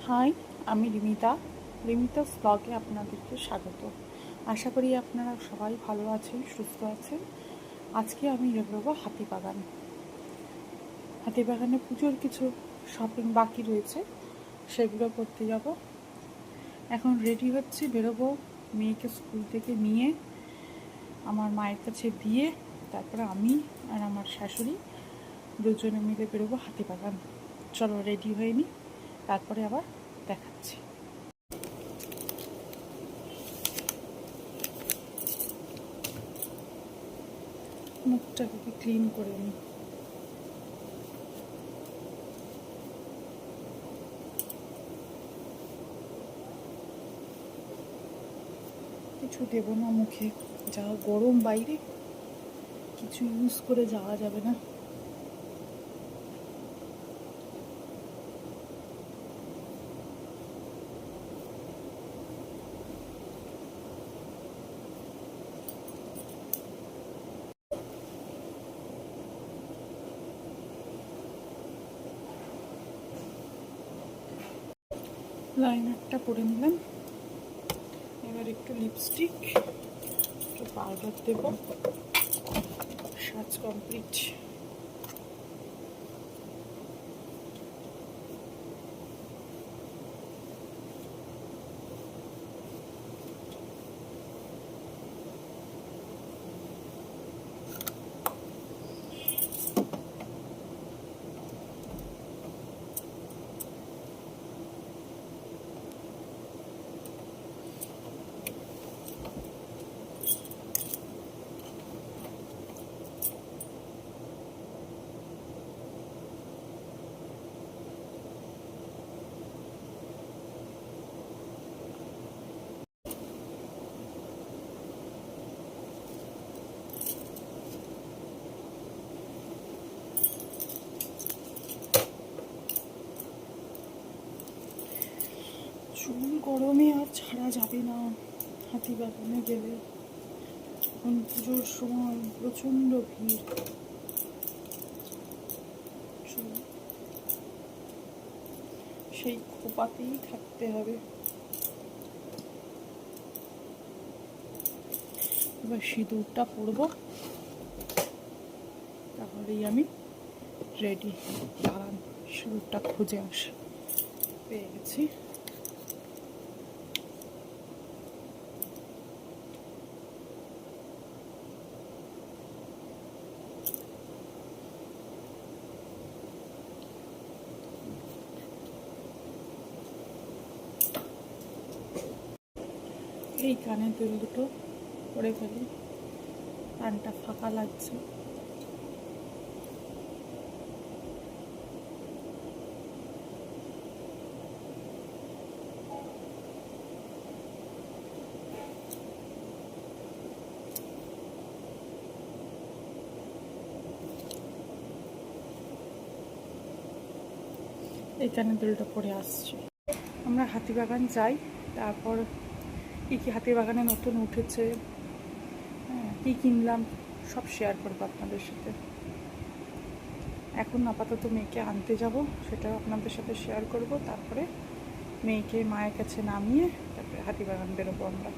High, আমি রিমিতাস ব্লগে আপনাদেরকে স্বাগত। আশা করি আপনারা সবাই ভালো আছেন, সুস্থ আছেন। আজকে আমি বেরোবো হাতিবাগানে পুজোর কিছু শপিং বাকি রয়েছে, সেগুলো করতে যাব। এখন রেডি হচ্ছি, বেরোবো। মেয়েকে স্কুল থেকে নিয়ে আমার মায়ের কাছে দিয়ে তারপরে আমি আর আমার শাশুড়ি দুজনে মিলে বেরোবো হাতিবাগান। চলো রেডি হয়ে নিই, তারপরে আবার দেখাচ্ছি। মুখটাকে ক্লিন করে নিই। কিছু দেবো না মুখে, যা গরম বাইরে, কিছু ইউজ করে যাওয়া যাবে না। লাইনারটা পরে নিলাম, এবার একটু লিপস্টিক, একটু পাউডার দেব। সাজ কমপ্লিট। চুল গরমে আর ছাড়া যাবে না হাতিবাগানে গেলে। এখন পুজোর সময় প্রচণ্ড ভিড়। সেই খোপাতেই থাকতে হবে। এবার সিঁদুরটা পরবো, তাহলেই আমি রেডি। দাঁড়ান, সিঁদুরটা খুঁজে আসি। পেয়ে গেছি। এই কানের দুল দুটো পরে ফেলি, কানটা ফাঁকা লাগছে। এই কানের দুলটা পরে আসছি। আমরা হাতিবাগান যাই, তারপর কী কী হাতিবাগানে নতুন উঠেছে, কী কিনলাম, সব শেয়ার করবো আপনাদের সাথে। এখন আপাতত মেয়েকে আনতে যাব, সেটা আপনাদের সাথে শেয়ার করব। তারপরে মেয়েকে মায়ের কাছে নামিয়ে তারপরে হাতিবাগান বেরোবো আমরা।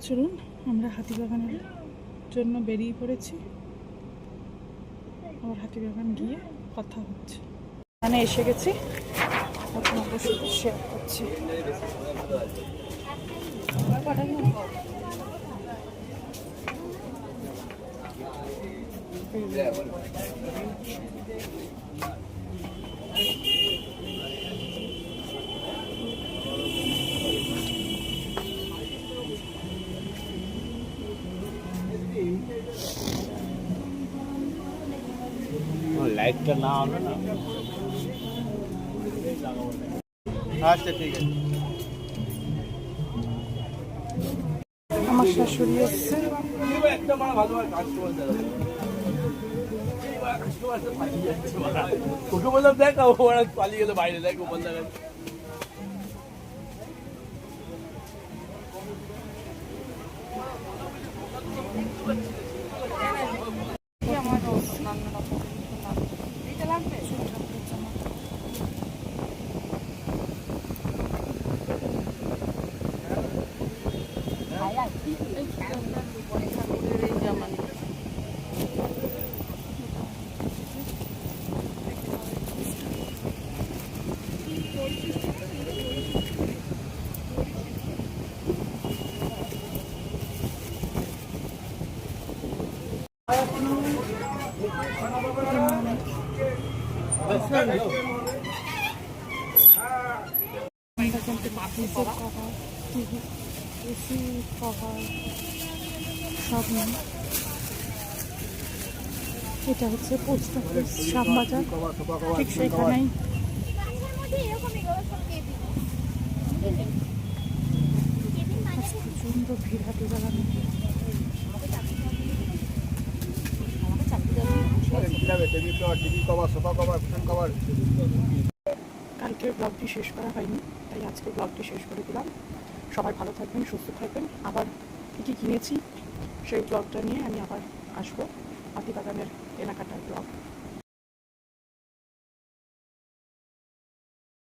চলুন, আমরা হাতিবাগানের জন্য বেরিয়ে পড়েছি। আবার হাতিবাগান গিয়ে কথা হচ্ছে। এখানে এসে গেছি, আপনাদের সাথে শেয়ার করছি। লাইটটা না হলো না। আচ্ছা ঠিক আছে। আমার শাশুড়ি এসছে। একটা মানে ভালো কাস্টমার ওকে বললাম দেখ, ওরা পালিয়ে গেল বাইরে, দেখ ও বন্ধা গেল। যাবে। এটা কিন্তু ফ্রিজের কভার, টিভি, এসি কভার সব নেই। এটা হচ্ছে পোস্ট অফিস শ্যামবাজার, ঠিক সেখানেই। প্রচন্ড ভিড় হাঁটু জ্বালানো। কালকের ব্লগটি শেষ করা হয়নি, তাই আজকে ব্লগটি শেষ করে দিলাম। সবাই ভালো থাকবেন, সুস্থ থাকবেন। আবার কী কী কিনেছি সেই ব্লগটা নিয়ে আমি আবার আসবো, হাতিবাগানের কেনাকাটার ব্লগ।